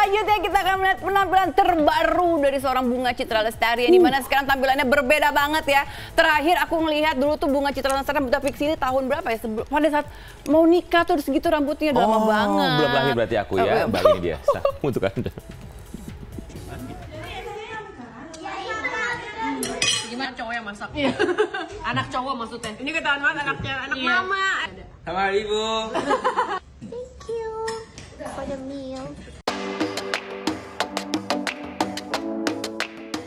Selanjutnya kita akan melihat penampilan terbaru dari seorang Bunga Citra Lestari, yang dimana sekarang tampilannya berbeda banget ya. Terakhir aku ngelihat dulu tuh Bunga Citra Lestari rambutnya fix ini tahun berapa ya? Pada saat mau nikah tuh segitu rambutnya, udah lama banget. Belum lahir berarti aku ya, Mbak, ini dia. Untuk Anda. Gimana cowok yang masak? Anak cowok maksudnya. Ini ketahuan banget anaknya, anak mama. Sama Ibu. Thank you for the meal.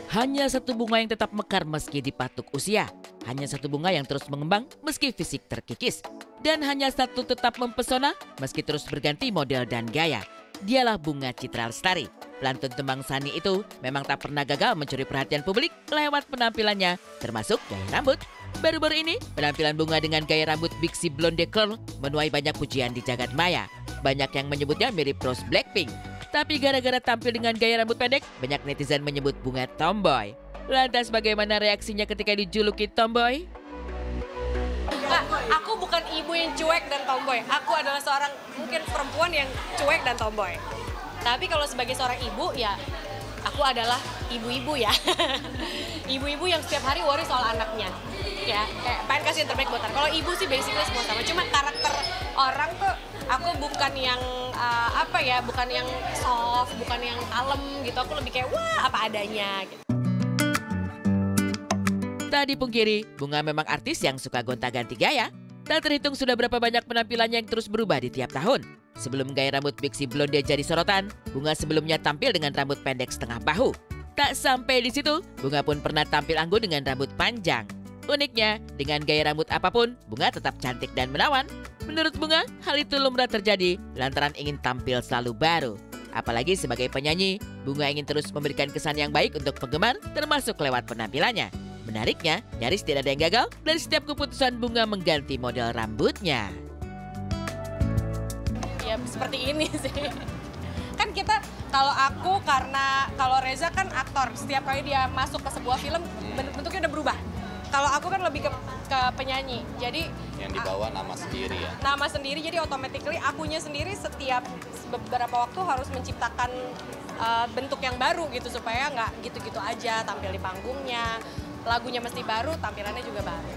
Hanya satu bunga yang tetap mekar meski dipatuk usia. Hanya satu bunga yang terus mengembang meski fisik terkikis. Dan hanya satu tetap mempesona meski terus berganti model dan gaya. Dialah Bunga Citra Lestari. Pelantun tembang Sani itu memang tak pernah gagal mencuri perhatian publik lewat penampilannya, termasuk gaya rambut. Baru-baru ini, penampilan Bunga dengan gaya rambut Bixie Blonde Curl menuai banyak pujian di jagat maya. Banyak yang menyebutnya mirip Rose Blackpink. Tapi gara-gara tampil dengan gaya rambut pendek, banyak netizen menyebut Bunga tomboy. Lantas bagaimana reaksinya ketika dijuluki tomboy? Nah, aku bukan ibu yang cuek dan tomboy. Aku adalah seorang mungkin perempuan yang cuek dan tomboy. Tapi kalau sebagai seorang ibu ya, aku adalah ibu-ibu ya. Ibu-ibu yang setiap hari worry soal anaknya. Ya, kayak pengen kasih yang terbaik buat anak. Kalau ibu sih basically semua sama. Cuma karakter orang tuh aku bukan yang bukan yang soft, bukan yang kalem gitu. Aku lebih kayak wah apa adanya gitu. Tak dipungkiri, Bunga memang artis yang suka gonta-ganti gaya. Tak terhitung sudah berapa banyak penampilannya yang terus berubah di tiap tahun. Sebelum gaya rambut Bixie Blonde jadi sorotan, Bunga sebelumnya tampil dengan rambut pendek setengah bahu. Tak sampai di situ, Bunga pun pernah tampil anggun dengan rambut panjang. Uniknya, dengan gaya rambut apapun, Bunga tetap cantik dan menawan. Menurut Bunga, hal itu lumrah terjadi lantaran ingin tampil selalu baru. Apalagi sebagai penyanyi, Bunga ingin terus memberikan kesan yang baik untuk penggemar, termasuk lewat penampilannya. Menariknya, nyaris tidak ada yang gagal dari setiap keputusan Bunga mengganti model rambutnya. Ya seperti ini sih. Kan kita, kalau Reza kan aktor, setiap kali dia masuk ke sebuah film bentuknya udah berubah. Kalau aku kan lebih ke penyanyi, jadi Yang dibawa nama sendiri ya? Nama sendiri, jadi automatically akunya sendiri setiap beberapa waktu harus menciptakan bentuk yang baru gitu, supaya nggak gitu-gitu aja tampil di panggungnya. Lagunya mesti baru, tampilannya juga baru.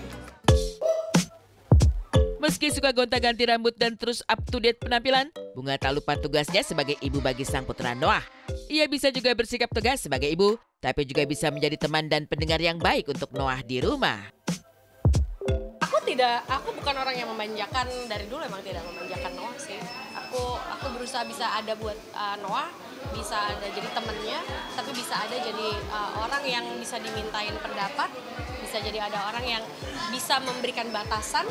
Meski suka gonta-ganti rambut dan terus up to date penampilan, Bunga tak lupa tugasnya sebagai ibu bagi sang putra Noah. Ia bisa juga bersikap tegas sebagai ibu, tapi juga bisa menjadi teman dan pendengar yang baik untuk Noah di rumah. Aku bukan orang yang memanjakan, dari dulu emang tidak memanjakan Noah sih. Aku berusaha bisa ada buat Noah, bisa ada jadi temennya, tapi bisa ada jadi orang yang bisa dimintain pendapat, bisa jadi ada orang yang bisa memberikan batasan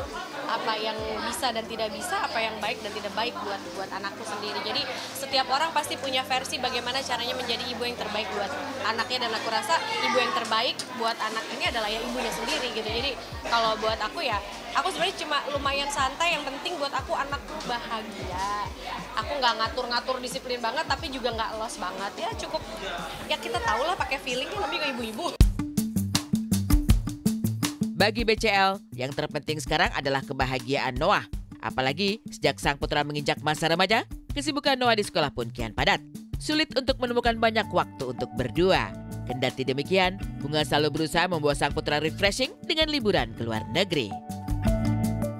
apa yang bisa dan tidak bisa, apa yang baik dan tidak baik buat anakku sendiri. Jadi setiap orang pasti punya versi bagaimana caranya menjadi ibu yang terbaik buat anaknya, dan aku rasa ibu yang terbaik buat anak ini adalah ya ibunya sendiri gitu. Jadi kalau buat aku ya, aku sebenarnya cuma lumayan santai, yang penting buat aku anakku bahagia. Aku nggak ngatur-ngatur disiplin banget, tapi juga nggak los banget. Ya cukup, ya kita tahu lah pakai feeling, lebih ke ibu-ibu. Bagi BCL, yang terpenting sekarang adalah kebahagiaan Noah. Apalagi sejak sang putra menginjak masa remaja, kesibukan Noah di sekolah pun kian padat. Sulit untuk menemukan banyak waktu untuk berdua. Kendati demikian, Bunga selalu berusaha membawa sang putra refreshing dengan liburan ke luar negeri.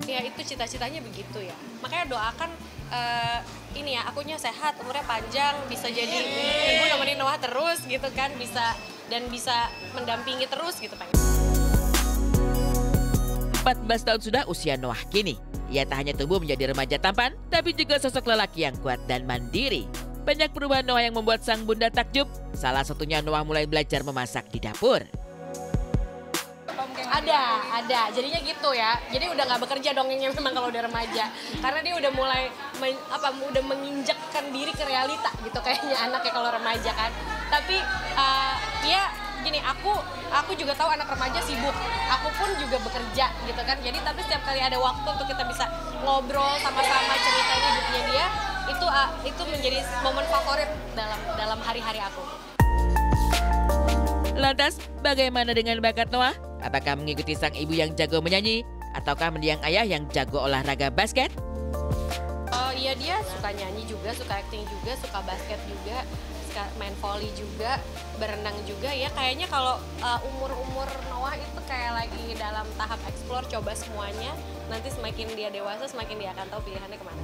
Ya itu cita-citanya begitu ya. Makanya doakan ini ya, akunya sehat, umurnya panjang, bisa jadi ibu nemenin Noah terus gitu kan, bisa mendampingi terus gitu pengen. 14 tahun sudah usia Noah kini. Ia tak hanya tumbuh menjadi remaja tampan, tapi juga sosok lelaki yang kuat dan mandiri. Banyak perubahan Noah yang membuat sang bunda takjub. Salah satunya Noah mulai belajar memasak di dapur. Ada. Jadinya gitu ya. Jadi udah nggak bekerja dongengnya memang kalau udah remaja. Karena dia udah mulai udah menginjakkan diri ke realita gitu kayaknya anaknya kalau remaja kan. Tapi ya gini, aku juga tahu anak remaja sibuk. Aku pun juga bekerja gitu kan. Jadi tapi setiap kali ada waktu untuk kita bisa ngobrol sama-sama ceritain hidupnya dia, itu menjadi momen favorit dalam hari-hari aku. Lantas, bagaimana dengan bakat Noah? Apakah mengikuti sang ibu yang jago menyanyi? Ataukah mendiang ayah yang jago olahraga basket? Iya hobinya dia suka nyanyi juga, suka acting juga, suka basket juga, suka main volley juga, berenang juga ya. Kayaknya kalau umur-umur Noah itu kayak lagi dalam tahap explore, coba semuanya. Nanti semakin dia dewasa, semakin dia akan tahu pilihannya kemana.